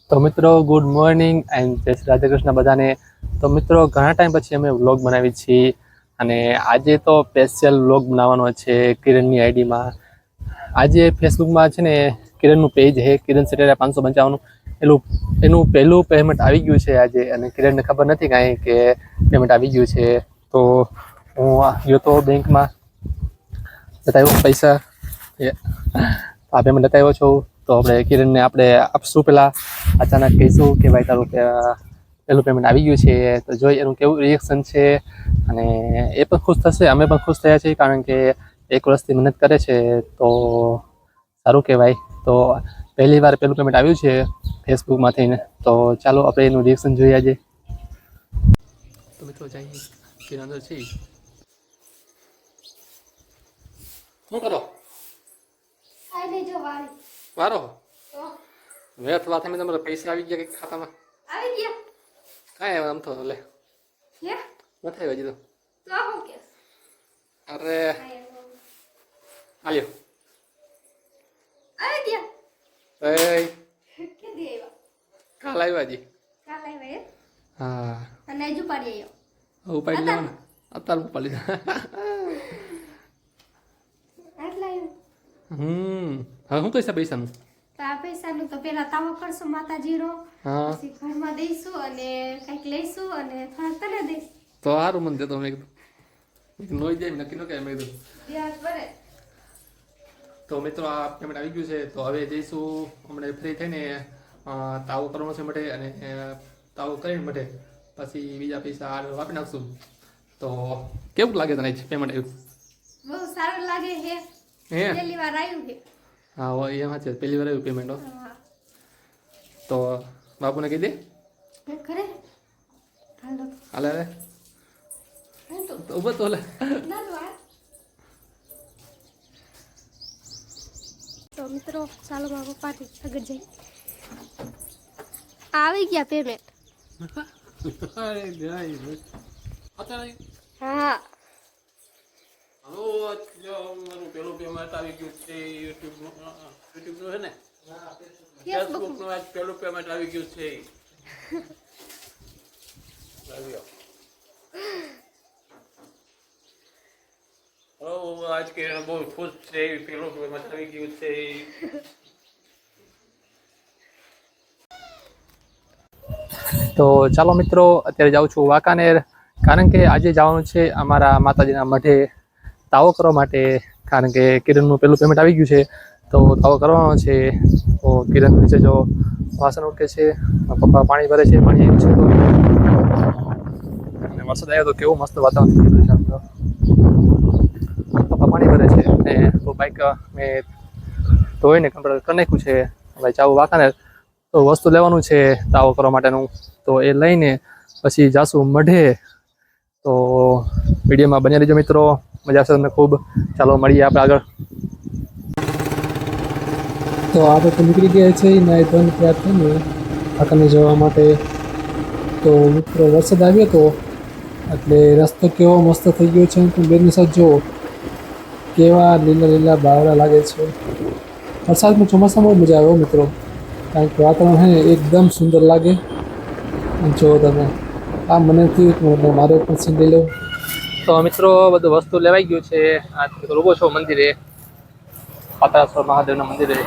તો મિત્રો good morning and જય શ્રી રાધે કૃષ્ણ બધાને. તો મિત્રો ઘણા ટાઈમ પછી અમે વ્લોગ બનાવી છીએ અને આજે તો સ્પેશિયલ વ્લોગ બનાવવાનો છે કિરણની આઈડીમાં. આજે ફેસબુકમાં છે ને કિરણનું પેજ છે કિરણ સટેરા 555 એનું પહેલું પેમેન્ટ આવી ગયું છે આજે, અને કિરણને ખબર નથી કાંઈ કે પેમેન્ટ આવી ગયું છે. તો હું ગયો તો બેંકમાં, બતાવ્યો પૈસા, આ પેમેન્ટ બતાવ્યો છું. તો આપણે કિરણને આપણે આપશું, પેલા અચાનક કહીશું કે ભાઈ તારું પહેલું પેમેન્ટ આવી ગયું છે. તો જોઈ એનું કેવું રિએક્શન છે, અને એ પણ ખુશ થશે, અમે પણ ખુશ થયા છીએ, કારણ કે 1 વર્ષથી મહેનત કરે છે તો સારું કહેવાય. તો પહેલી વાર પહેલું પેમેન્ટ આવ્યું છે ફેસબુકમાં થઈને. તો ચાલો આપણે એનું રિએક્શન જોઈએ આજે. તો મિત્રો જઈએ કિરણ અંદર છે. શું કરો? વારો વ્યર્થ વાત એમ, તમારા પૈસા આવી ગયા કંઈક ખાતામાં? આવી ગયા કાંઈ આમ તો લે હે નથી આવ્યા હજી તો. તો હું કે અરે આલ્યો આવી ગયા એ કે દે આવ્યા કાલ આવ્યા હજી. કાલ આવ્યા હા, અને હજુ પાડી આવ્યો ઉપાડી લેવાને અત્યારે ઉપાડી લીધા. આટલા આવ્યો. હવે શું કહીશ પૈસાનું? તો આ પૈસાનું તો પેલા તાવો કરશું માતાજીનો, હા, પછી ઘરમાં દઈશું અને કંઈક લઈશું અને થોડાક તને દઈશ. તો સારું મને દેતો. મેં કીધું નોઈ જાય નક્કી ન કહે. મેં કીધું વ્યાજ ભરે. તો મિત્રો આ પેમેન્ટ આવી ગયું છે. તો હવે જઈશું હમણાં ફ્રી થઈને તાવો કરવાનો છે માટે, અને તાવો કરીને માટે પછી બીજા પૈસા આપી નાખશું. તો કેવું લાગે તને પેમેન્ટ આવ્યું? બહુ સારું લાગે હે. હે પહેલી વાર આવ્યું છે. હા, એમાં છે પહેલી વાર આવ્યું પેમેન્ટ. હા તો બાપુને કહી દે ખરે હાલો હાલે હવે હાલ તો તો ઉભો તો લે. ના લો આ. તો મિત્રો ચાલો મારા પપ્પાથી આગળ જઈ. આવી ગયા પેમેન્ટ. હા મારું પેલું પેમેન્ટ આવી ગયું છે યુટ્યુબ નું છે ને, ફેસબુક ફેસબુક નું આજ પેલું પેમેન્ટ આવી ગયું છે. આજ કે બહુ ખુશ છે, પેલું પેમેન્ટ આવી ગયું છે. તો ચાલો મિત્રો, અત્યારે જાઉં છું વાંકાનેર, કારણ કે આજે જવાનું છે અમારા માતાજીના મઢે તાવો કરવા માટે. કારણ કે કિરણનું પેલું પેમેન્ટ આવી ગયું છે તો તાવો કરવાનો છે. તો કિરણ નીચે જો વાસણ ઉઠે છે, પપ્પા પાણી ભરે છે. પાણી આવ્યું છે તો, અને વરસાદ આવ્યો તો કેવું મસ્ત વાતાવરણ થઈ ગયું છે. પપ્પા પાણી ભરે છે અને બાઈક મેં ધોઈને કમ્પ્લીટ કરી નાખ્યું છે. હવે જાવું વાંકાનેર, તો વસ્તુ લેવાનું છે તાવો કરવા માટેનું. તો એ લઈને પછી જાશું મઢે. તો વિડીયોમાં બન્યા રહેજો મિત્રો, મજા આવશે તમને ખૂબ. ચાલો મળીએ આપણે આગળ. તો આપણે તો નીકળી ગયા છે નાઈ ધોઈને તૈયાર થઈને વાંકાનેર જવા માટે. તો મિત્રો વરસાદ આવ્યો હતો એટલે રસ્તો કેવો મસ્ત થઈ ગયો છે. તમે બેની સાથે જુઓ કેવા લીલા લીલા બાવળા લાગે છે. વરસાદમાં ચોમાસામાં મજા આવે મિત્રો, કારણ કે વાતાવરણ છે ને એકદમ સુંદર લાગે. જો તમે આ મને થયું મારે પણ સીન લઈ લઉં. તો મિત્રો બધું વસ્તુ લેવાઈ ગયું છે. આ ઊભો છો મંદિરે, પાતાળેશ્વર મહાદેવના મંદિરે.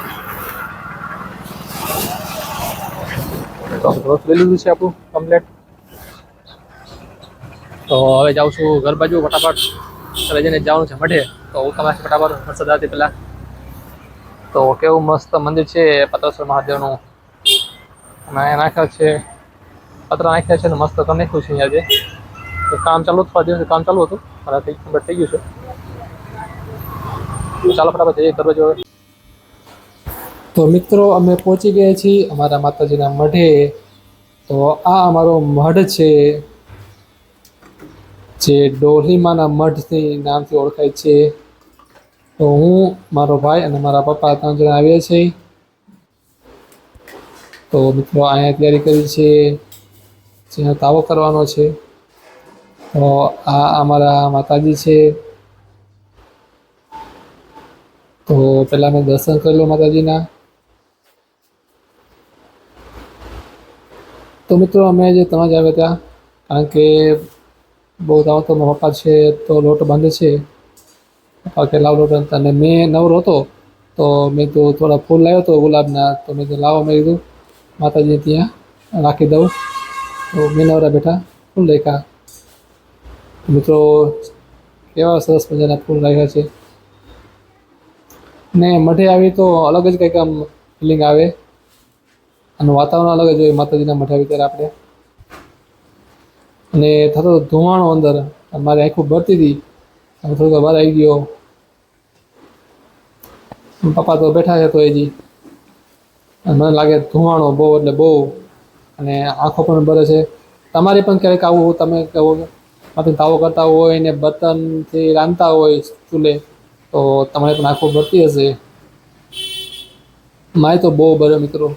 તો વસ્તુ લઈ લીધું છે આપણું કમ્પ્લેટ. તો હવે જાઉં છું ઘર બાજુ ફટાફટ. ઘરે જઈને જવાનું છે મઢે. તો હું તમારે ફટાફટ વરસાદ આવતી પહેલાં. તો કેવું મસ્ત મંદિર છે પાતાળેશ્વર મહાદેવનું, અને અહીંયા નાખ્યા છે પતરા નાખ્યા છે ને મસ્ત કરી નાખ્યું છે. અહીંયા જે કામ ચાલુ હતું, થોડા દિવસ કામ ચાલુ હતું, મારા કમ્પ્લીટ થઈ ગયું છે. તો ચાલો ફટાફટ જઈએ કરવા જોઈએ. તો મિત્રો અમે પહોંચી ગયા છીએ અમારા માતાજીના મઢે. તો આ અમારો મઢ છે, જે ડોલીમાના મઢથી નામથી ઓળખાય છે. તો હું, મારો ભાઈ અને મારા પપ્પા 3 જણા આવ્યા છીએ. તો મિત્રો અહીંયા તૈયારી કરી છે, જેનો તાવો કરવાનો છે. તો આ અમારા માતાજી છે. તો પહેલાં મેં દર્શન કરી લો માતાજીના. તો મિત્રો અમે જે તમારે આવ્યા ત્યાં કારણ કે બહુ દાવો તો મારા પપ્પા છે તો લોટ બાંધે છે પપ્પા કે લાવ લોટ બાંધતા અને મેં નવરો હતો તો મેં તો થોડા ફૂલ લાવ્યો હતો ગુલાબના તો મેં તો લાવો મેં કીધું માતાજી ત્યાં રાખી દઉં તો મેં નવરા બેઠા ફૂલ રાખ્યા મિત્રો કેવા સરસ મજાના ફૂલ રાખ્યા છે ને મઢે આવી તો અલગ જ કંઈક આમ ફિલિંગ આવે અને વાતાવરણ અલગ જ હોય માતાજીના મઢે આવી ત્યારે આપણે અને થતો ધુમાણો અંદર મારી આંખો ભરતી હતી અને થોડીક વાર આવી ગયો પપ્પા તો બેઠા છે તો હજી અને મને લાગે ધુમાણો બહુ એટલે બહુ અને આંખો પણ ભરે છે તમારે પણ ક્યારેક આવું તમે કહો માથે તાવો કરતા હોય ને બર્તનથી રાંધતા હોય ચૂલે તો તમારે પણ આંખો ભરતી હશે મારે તો બહુ ભરે મિત્રો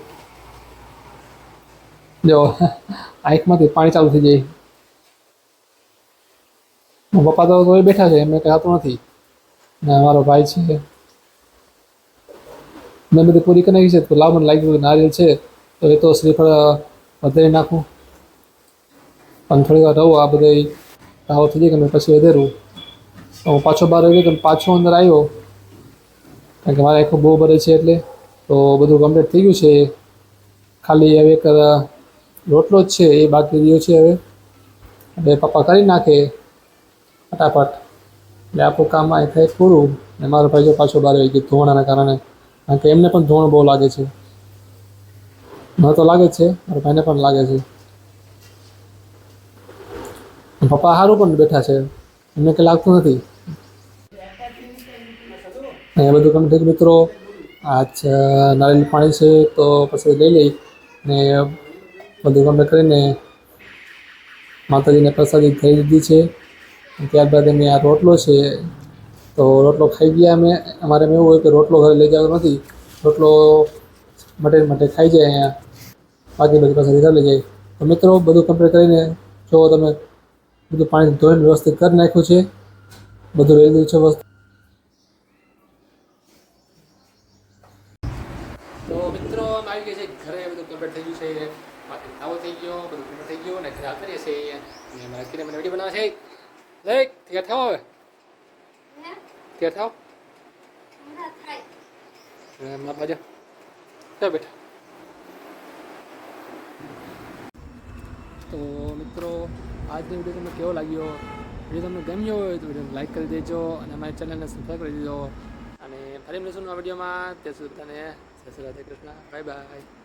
જો આંખમાંથી પાણી ચાલુ થઈ જાય પપ્પા તો તોય બેઠા છે એમને કંઈ થતું નથી ને અમારો ભાઈ છે મેં બધી પૂરી કરી નાખી છે તો લાવ મને લાગ્યું નારિયેળ છે તો એ તો શ્રીફળ વધારી નાખું પણ થોડી વાર રહું આ બધા તાવો થઈ જાય કે મેં પછી વધારું તો હું પાછો બહાર આવી ગયો તો પાછો અંદર આવ્યો કારણ કે મારે આખું બહુ ભરે છે એટલે તો બધું કમ્પ્લીટ થઈ ગયું છે ખાલી હવે એક રોટલો જ છે એ બાકી રહ્યો છે હવે એટલે પપ્પા કરી નાખે ફટાફટ એટલે આપણું કામ આ થાય પૂરું ને મારો ભાઈ જો પાછો બહાર આવી ગયો ધોવાણાના કારણે કારણ કે એમને પણ ધોણ બહુ લાગે છે મને તો લાગે જ છે મારા ભાઈને પણ લાગે છે પપ્પા સારું પણ બેઠા છે એમને કંઈ લાગતું નથી એ બધું કમ્પ્લીટ મિત્રો આજ નારિયેળ પાણી છે તો પછી લઈ લઈ ને બધું કમ્પ્લીટ કરીને માતાજીને પ્રસાદી થઈ દીધી છે ત્યારબાદ અમે આ રોટલો છે તો રોટલો ખાઈ ગયા અમે અમારે એમ એવું હોય કે રોટલો ઘરે લઈ જવાનો નથી રોટલો માટે ખાઈ જાય અહીંયા બાકી બધી પ્રસાદી ઘરે લઈ જાય તો મિત્રો બધું કમ્પ્લીટ કરીને જો તમે બધું પાણી ધોઈને વ્યવસ્થિત કરી નાખ્યું છે બધું રહી ગયું છે વસ્તુ તો મિત્રો અમે આવી ગયા છે ઘરે બધું કમ્પ્લીટ થઈ ગયું છે બાકી આવો થઈ ગયો બધું કમ્પ્લીટ થઈ ગયું અને ઘરે કરીએ છીએ અને મારા કિને મને વિડીયો બનાવે છે લઈ તૈયાર થાવ હવે તૈયાર થાવ મારા બાજુ ચાલ બેઠા તો મિત્રો આજનો વિડીયો તમને કેવો લાગ્યો વિડીયો તમને ગમ્યો હોય તો વિડીયોને લાઈક કરી દેજો અને અમારી ચેનલને સબસ્ક્રાઈબ કરી દેજો અને ફરી મળીશું આ વિડીયોમાં ત્યાં સુધી બધાને જય શ્રી રાધે કૃષ્ણ બાય બાય